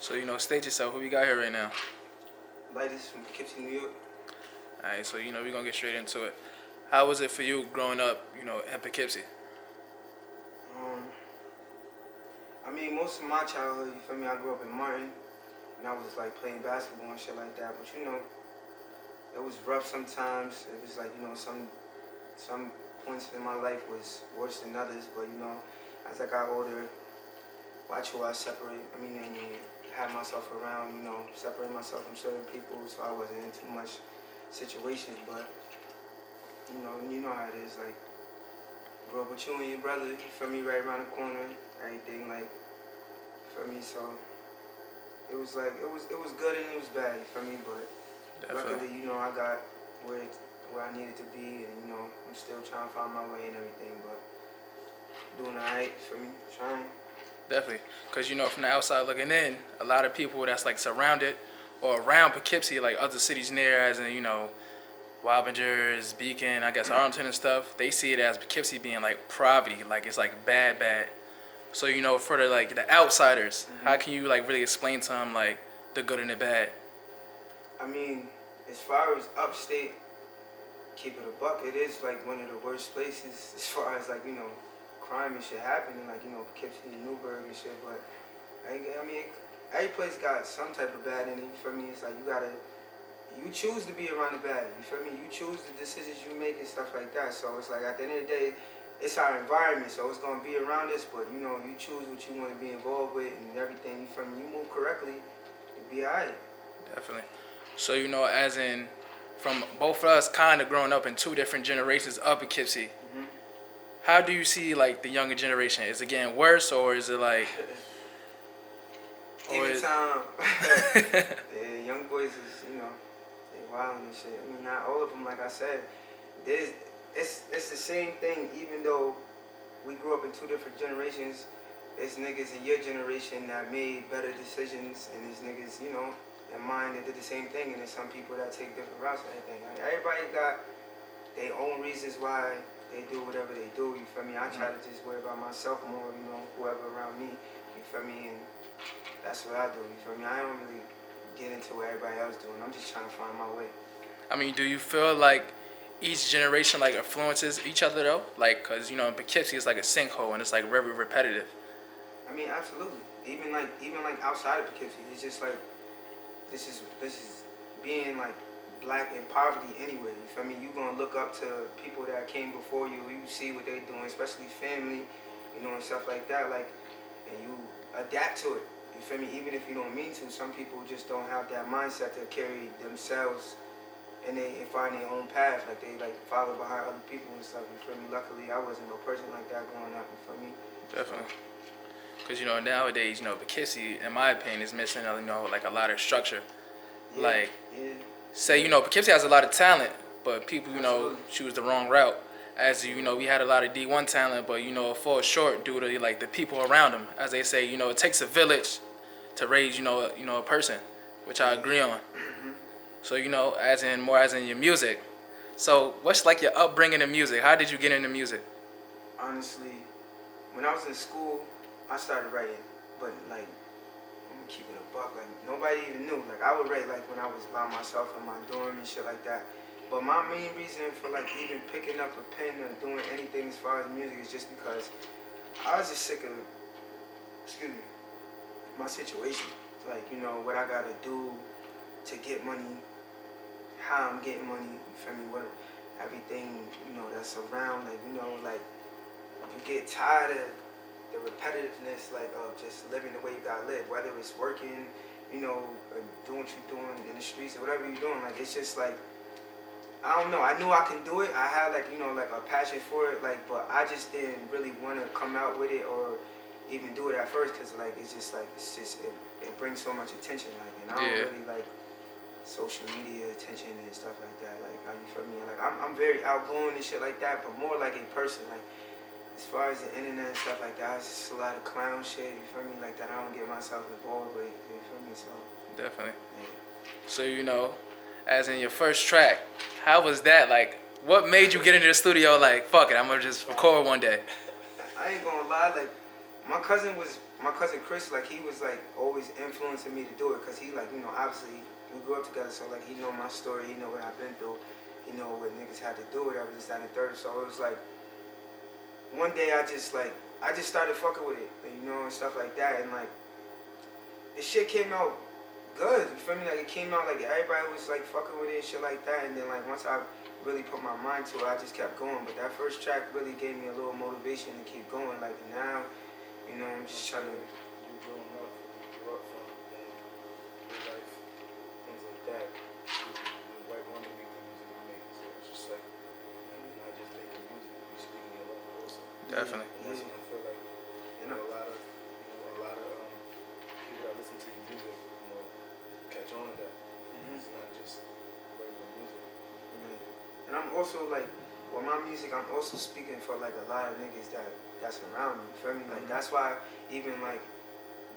So, state yourself. Who we got here right now? Lightaz from Poughkeepsie, New York. All right, so, we're going to get straight into it. How was it for you growing up, in Poughkeepsie? Um, I mean, most of my childhood, you feel me, I grew up in Martin, and I was like playing basketball and shit like that. But it was rough sometimes. It was like, some points in my life was worse than others. But as I got older, watch who I separate. And have myself around. Separate myself from certain people, so I wasn't in too much situations. But you know how it is. Like, grew up with you and your brother. You feel me? Right around the corner. Everything like, you feel me? So it was like it was good and it was bad. You feel me? But Definitely. luckily, I got where I needed to be, and I'm still trying to find my way and everything. But doing alright for me, trying. Definitely. Because, from the outside looking in, a lot of people that's, like, surrounded or around Poughkeepsie, like other cities near, as in, Wappingers, Beacon, I guess Arlington and stuff, they see it as Poughkeepsie being, like, poverty. Like, it's, like, bad, bad. So, for the, like, the outsiders, how can you, like, really explain to them, like, the good and the bad? I mean, as far as upstate, keep it a buck, it is, like, one of the worst places as far as, like, crime and shit happening, like, Poughkeepsie and Newburgh and shit. But I mean, every place got some type of bad in it. You feel me? It's like you choose to be around the bad. You feel me? You choose the decisions you make and stuff like that. So it's like at the end of the day, it's our environment, so it's gonna be around us. But you choose what you want to be involved with and everything. You feel me? You move correctly, you'll be alright. Definitely. So, as in, from both of us kind of growing up in two different generations of Poughkeepsie, how do you see, like, the younger generation? Is it getting worse, or is it, like... Even time, the young boys is, they wild and shit. I mean, not all of them, like I said. It's the same thing, even though we grew up in two different generations. There's niggas in your generation that made better decisions, and there's niggas, in mine that did the same thing, and there's some people that take different routes and everything. Like, everybody got their own reasons why they do whatever they do, you feel me? I try to just worry about myself more, whoever around me, you feel me? And that's what I do, you feel me? I don't really get into what everybody else doing. I'm just trying to find my way. I mean, do you feel like each generation, like, influences each other, though? Like, because, in Poughkeepsie, it's like a sinkhole, and it's, like, very repetitive. I mean, absolutely. Even like outside of Poughkeepsie, it's just like, this is being, like, black in poverty anyway, you feel me? You gonna look up to people that came before you see what they doing, especially family, and stuff like that, like, and you adapt to it, you feel me? Even if you don't mean to, some people just don't have that mindset to carry themselves and find their own path, like they like follow behind other people and stuff, you feel me? Luckily, I wasn't no person like that growing up, you feel me? Definitely. Because, nowadays, Poughkeepsie, in my opinion, is missing, like, a lot of structure. Yeah, like, yeah. Say, Poughkeepsie has a lot of talent, but people, Absolutely. choose the wrong route. As we had a lot of D1 talent, but, it falls short due to, like, the people around them. As they say, it takes a village to raise, a person, which I agree on. So, as in your music. So, what's, like, your upbringing in music? How did you get into music? Honestly, when I was in school, I started writing, but like, I'm gonna keep it a buck. Like, nobody even knew. Like, I would write like when I was by myself in my dorm and shit like that. But my main reason for like even picking up a pen or doing anything as far as music is just because I was just sick of, my situation. Like, what I gotta do to get money, how I'm getting money, you feel me? What everything, that's around, like, like, you get tired of the repetitiveness, like, of just living the way you gotta live, whether it's working, or doing what you're doing in the streets or whatever you're doing. Like, it's just like, I don't know. I knew I can do it. I had like, like a passion for it, like, but I just didn't really want to come out with it or even do it at first, because like, it brings so much attention, like, and I don't really like social media attention and stuff like that. Like, how you feel me? Like, I'm very outgoing and shit like that, but more like in person. Like, as far as the internet and stuff like that, it's just a lot of clown shit, you feel me? Like, that I don't get myself involved with, you feel me? So Definitely. yeah. So, as in your first track, how was that? Like, what made you get into the studio? Like, fuck it, I'm gonna just record one day. I ain't gonna lie, like, my cousin Chris, like he was like always influencing me to do it, cause he like, you know, obviously we grew up together, so like he know my story, he know what I've been through, he know what niggas had to do, whatever, this, that, and the third. So it was like one day I just started fucking with it, you know, and stuff like that, and like the shit came out good. You feel me? Like it came out like everybody was like fucking with it and shit like that, and then like once I really put my mind to it, I just kept going. But that first track really gave me a little motivation to keep going. Like now, you know, I'm just trying to. You growing up, you grew up from your life, things like that. You white woman making music you make, so it's just like you're not just making music, you're speaking your love also. Definitely. And that's what I feel like. You know, a lot of people that listen to your music, you know, catch on to that. It's not just regular music. And I'm also like, with my music, I'm also speaking for like a lot of niggas that's around me. You feel me? Like that's why even like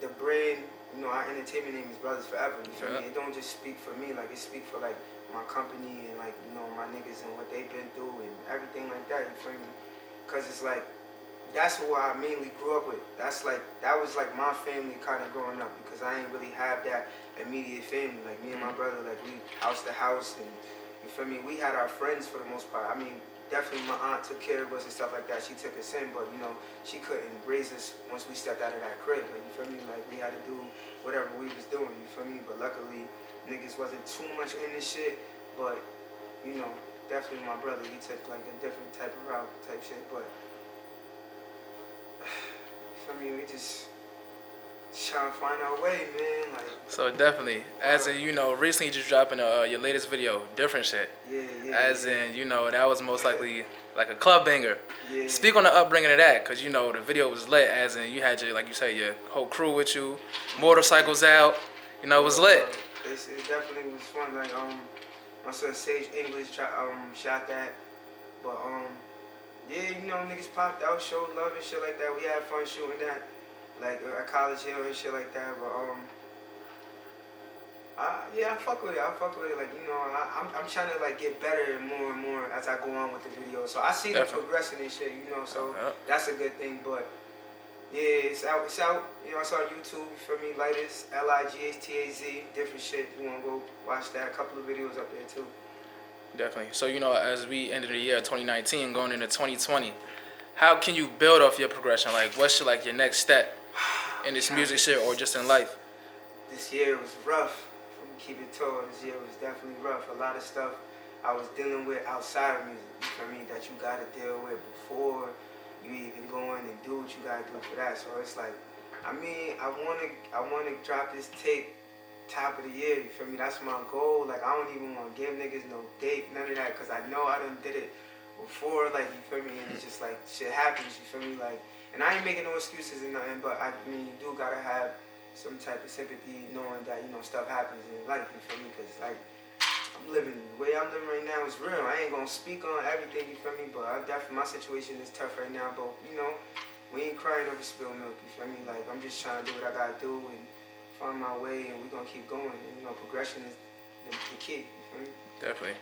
the brand, you know, our entertainment name is Brothers Forever. You feel me? It don't just speak for me. Like it speak for like my company and like, you know, my niggas and what they've been through and everything like that. You feel me? Cause it's like that's who I mainly grew up with. That was like my family kind of growing up, because I ain't really have that immediate family. Like me and my brother, like we house to house, and you feel me? We had our friends for the most part. I mean, definitely my aunt took care of us and stuff like that. She took us in, but you know, she couldn't raise us once we stepped out of that crib. Like you feel me? Like we had to do whatever we was doing. You feel me? But luckily, niggas wasn't too much in this shit. But you know, definitely my brother, he took like a different type of route, type shit. But for me, we just trying to find our way, man. Like, So definitely, as in, you know, recently just dropping your latest video, different shit. As in, you know, that was most likely like a club banger. Speak on the upbringing of that, cause you know the video was lit. As in, you had your, like you say, your whole crew with you, motorcycles out. You know, it was lit. It definitely was fun. Like my son Sage English shot that, but yeah, you know, niggas popped out, showed love and shit like that. We had fun shooting that, like at College Hill and shit like that. But yeah, I fuck with it. Like, you know, I'm trying to like get better and more as I go on with the video. So I see the progression and shit, you know. So that's a good thing. But yeah, it's out. You know, it's on YouTube. You feel me? Lightaz, Lightaz, different shit. You wanna go watch that? A couple of videos up there too. Definitely. So, you know, as we ended the year 2019, going into 2020, how can you build off your progression? Like, what's your, like your next step in this music shit or just in life? This year was rough. If I'm keep it tall, this year was definitely rough. A lot of stuff I was dealing with outside of music, you feel me, that you gotta deal with before you even go in and do what you gotta do for that. So it's like, I mean, I wanna drop this tape top of the year, you feel me? That's my goal. Like, I don't even want to give niggas no date, none of that, because I know I done did it before, like, you feel me? And it's just like, shit happens, you feel me? Like, and I ain't making no excuses or nothing, but I mean, you do gotta have some type of sympathy knowing that, you know, stuff happens in life, you feel me? Because, like, I'm living, the way I'm living right now is real. I ain't gonna speak on everything, you feel me? But my situation is tough right now, but, you know, we ain't crying over spilled milk, you feel me? Like, I'm just trying to do what I gotta do and find my way, and we're gonna keep going. And, you know, progression is the key. You feel me? Definitely.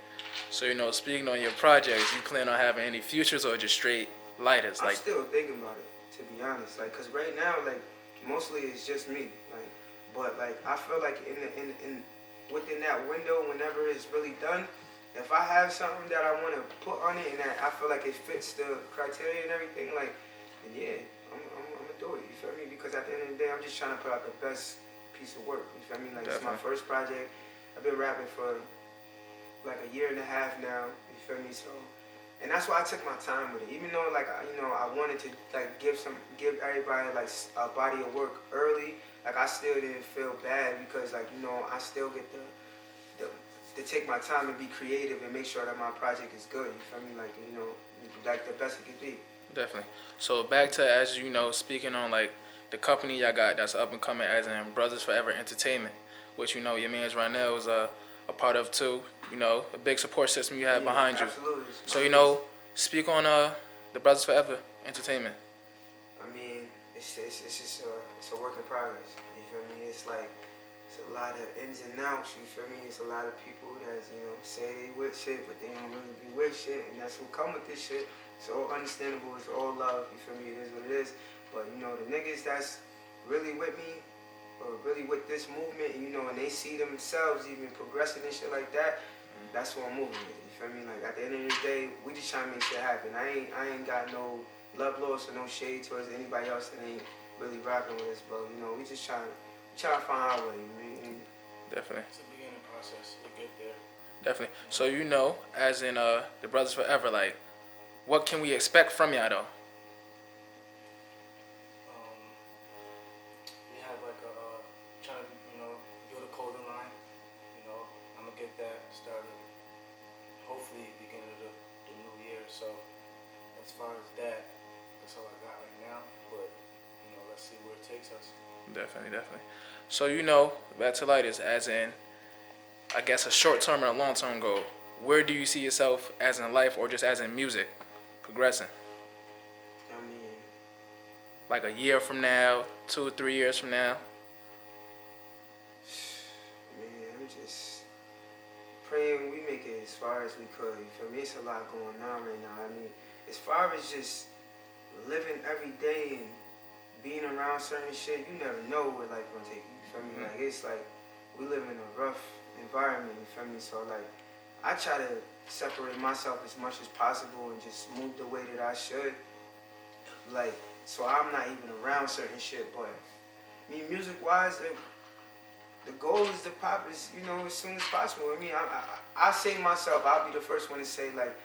So, you know, speaking on your projects, you plan on having any futures or just straight Lightaz? I'm still thinking about it, to be honest. Like, cause right now, like, mostly it's just me. Like, but like, I feel like in within that window, whenever it's really done, if I have something that I want to put on it and that I feel like it fits the criteria and everything, like, then yeah, I'm gonna do it. You feel me? Because at the end of the day, I'm just trying to put out the best piece of work. You feel me? Like, it's my first project. I've been rapping for like a year and a half now. You feel me? So, and that's why I took my time with it. Even though, like, you know, I wanted to like give everybody like a body of work early. Like, I still didn't feel bad because, like, you know, I still get to take my time and be creative and make sure that my project is good. You feel me? Like, you know, like the best it could be. Definitely. So back to, as you know, speaking on like the company y'all got that's up and coming, as in Brothers Forever Entertainment, which, you know, your man's Ronell is a part of too. You know, a big support system you have behind you. Absolutely. So, you know, speak on the Brothers Forever Entertainment. I mean, it's just it's a work in progress. You feel me? It's like, it's a lot of ins and outs. You feel me? It's a lot of people that, you know, say they with shit, but they don't really be with shit, and that's who come with this shit. It's all understandable. It's all love. You feel me? It is what it is. But you know, the niggas that's really with me or really with this movement, you know, and they see themselves even progressing and shit like that, that's what I'm moving with. You feel me? Like at the end of the day, we just trying to make shit happen. I ain't got no love loss or no shade towards anybody else that ain't really rocking with us, bro. You know, we just trying to find our way, man. Definitely. It's a beginning process. You get there. Definitely. So you know, as in the Brothers Forever, like, what can we expect from y'all though? We have like a trying to build a clothing line. I'm gonna get that started. Hopefully beginning of the new year. So as far as that, that's all I got right now. But let's see where it takes us. Definitely, definitely. So you know, back to Lightaz, as in, I guess a short-term and a long-term goal. Where do you see yourself as in life, or just as in music, progressing? I mean, Like a year from now, 2 or 3 years from now. man, I'm just praying we make it as far as we could. You feel me? It's a lot going on right now. I mean, as far as just living every day and being around certain shit, you never know where life gonna take you. You feel me? Like it's like we live in a rough environment. You feel me? So like I try to separate myself as much as possible and just move the way that I should. Like so I'm not even around certain shit. But I mean, music wise, the goal is to pop as as soon as possible. I mean, I say myself, I'll be the first one to say like,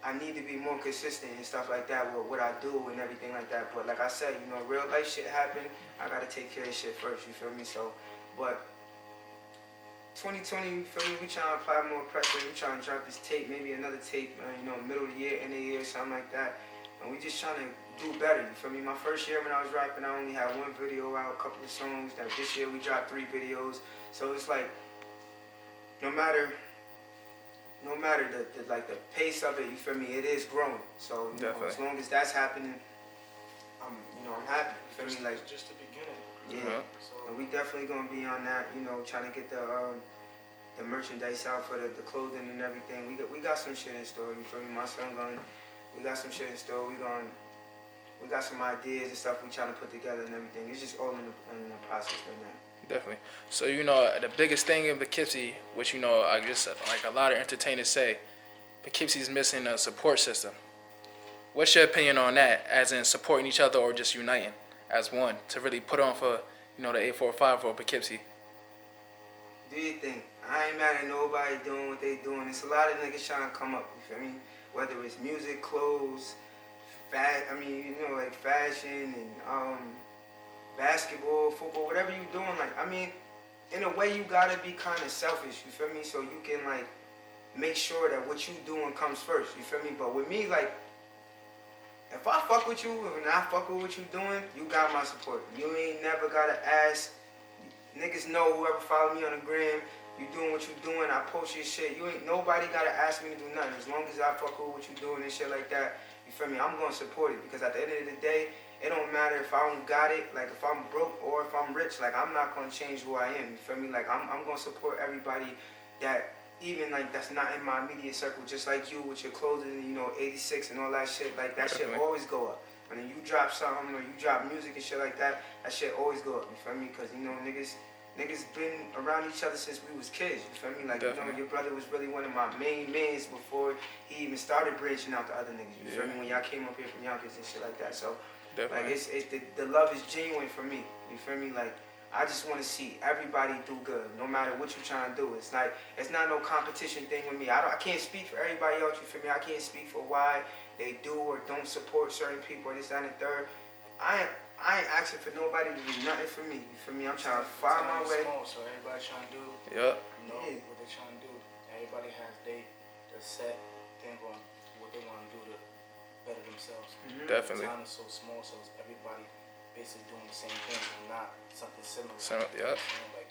I need to be more consistent and stuff like that with what I do and everything like that. But like I said, real life shit happen. I gotta take care of shit first. You feel me? So, but 2020, you feel me? We trying to apply more pressure. We trying to drop this tape, maybe another tape, middle of the year, end of the year, something like that. And we just trying to do better. You feel me? My first year when I was rapping, I only had one video out, a couple of songs. That this year we dropped 3 videos. So it's like, no matter the like the pace of it, you feel me? It is growing. So as long as that's happening, I'm happy. You feel me? Like just the beginning. yeah. So, and we definitely gonna be on that. Trying to get the merchandise out for the clothing and everything. We got some shit in store. You feel me? My son we got some shit in store. We got some ideas and stuff we trying to put together and everything. It's just all in the process right now. Definitely. So the biggest thing in Poughkeepsie, which I guess like a lot of entertainers say, Poughkeepsie's missing a support system. What's your opinion on that, as in supporting each other or just uniting as one to really put on for the 845 for Poughkeepsie? Do your thing. I ain't mad at nobody doing what they doing. It's a lot of niggas trying to come up. You feel me? Whether it's music, clothes, like fashion and basketball, football, whatever you doing. Like in a way you gotta be kind of selfish. You feel me? So you can like make sure that what you doing comes first. You feel me? But with me, like if I fuck with you and I fuck with what you doing, you got my support. You ain't never gotta ask. Niggas know whoever follow me on the gram, you doing what you doing, I post your shit. You ain't nobody gotta ask me to do nothing. As long as I fuck with what you doing and shit like that, you feel me? I'm gonna support it because at the end of the day, it don't matter if I don't got it, like if I'm broke or if I'm rich, like I'm not gonna change who I am. You feel me? Like I'm gonna support everybody that even like that's not in my immediate circle, just like you with your clothing, 86 and all that shit. Like that shit always go up. When you drop something or you drop music and shit like that, that shit always go up. You feel me? Because niggas been around each other since we was kids. You feel me? Like your brother was really one of my main mans before he even started branching out to other niggas. You feel me? When y'all came up here from Yonkers and shit like that. So like it's the love is genuine for me. You feel me? Like I just want to see everybody do good, no matter what you're trying to do. It's not no competition thing with me. I can't speak for everybody else. You feel me? I can't speak for why they do or don't support certain people or this, that, and the third. I ain't asking for nobody to do nothing for me. You feel me? I'm trying to find my way. Small, so everybody trying to do. Yep. What they trying to do. Everybody has their set thing on what they want to do to better themselves. Mm-hmm. Definitely. The town is so small, so it's everybody basically doing the same thing and not something similar. Yep. Like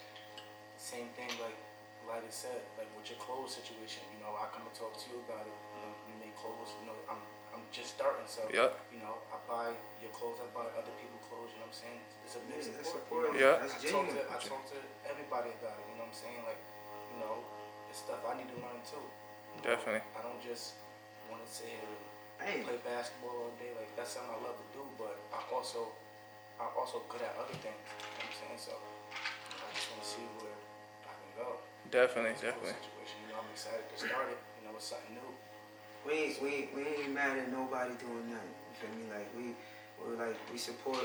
same thing like Lightaz said, like with your clothes situation. I come and talk to you about it. You make clothes. I'm just starting, so I buy your clothes, I buy other people's clothes. You know what I'm saying? It's a big support. Yeah. That's genuine. I talk to everybody about it. You know what I'm saying? Like, it's stuff I need to learn too. Definitely. I don't just want to sit here and Hey. play basketball all day. Like that's something I love to do, but I also good at other things. You know what I'm saying? So I just want to see where I can go. Definitely, This whole definitely. situation, you know, I'm excited to start it. You know, it's something new. We ain't mad at nobody doing nothing. You feel me? Like we support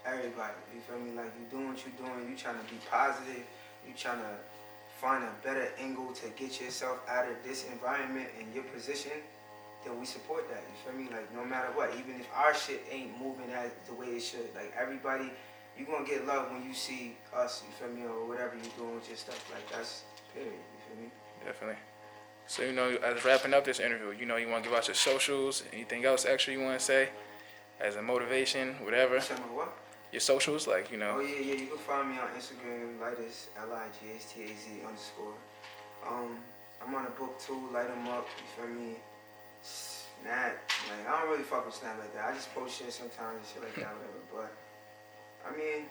everybody. You feel me? Like you doing what you doing. You trying to be positive. You trying to find a better angle to get yourself out of this environment and your position. Then we support that. You feel me? Like no matter what, even if our shit ain't moving as the way it should. Like everybody, you gonna get love when you see us. You feel me? Or whatever you doing with your stuff. Like that's period. You feel me? Definitely. So, you know, as wrapping up this interview, you know, you want to give out your socials, anything else extra you want to say as a motivation, whatever? You said my what? Your socials, like, you know. Oh yeah. You can find me on Instagram, Lightaz LIGHTAZ_. I'm on a book too, Light 'em Up. You feel me? Snap. Like I don't really fuck with Snap like that. I just post shit sometimes and shit like that, whatever. But I mean,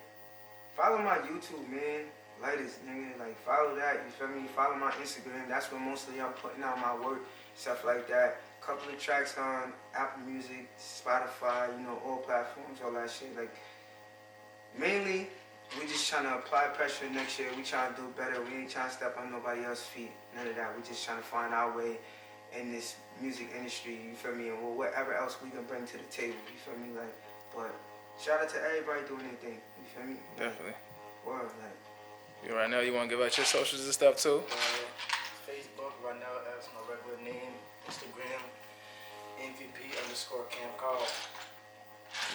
follow my YouTube, man. Lightaz, nigga. Like follow that. You feel me? Follow my Instagram. That's where mostly I'm putting out my work, stuff like that. Couple of tracks on Apple Music, Spotify, you know, all platforms, all that shit. Like mainly, we just trying to apply pressure next year. We trying to do better. We ain't trying to step on nobody else's feet. None of that. We just trying to find our way in this music industry. You feel me? And whatever else we can bring to the table. You feel me? Like, but shout out to everybody doing their thing. You feel me? Definitely. Word, like. You right now, you want to give out your socials and stuff too? Facebook right now as my regular name. Instagram MVP_Camp Carl.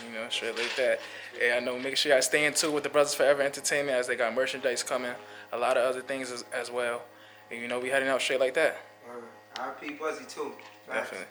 You know, straight like that. Hey, I know, make sure y'all stay in tune with the Brothers Forever Entertainment as they got merchandise coming, a lot of other things as well. And you know, we heading out straight like that. RP Buzzy too. Facts. Definitely.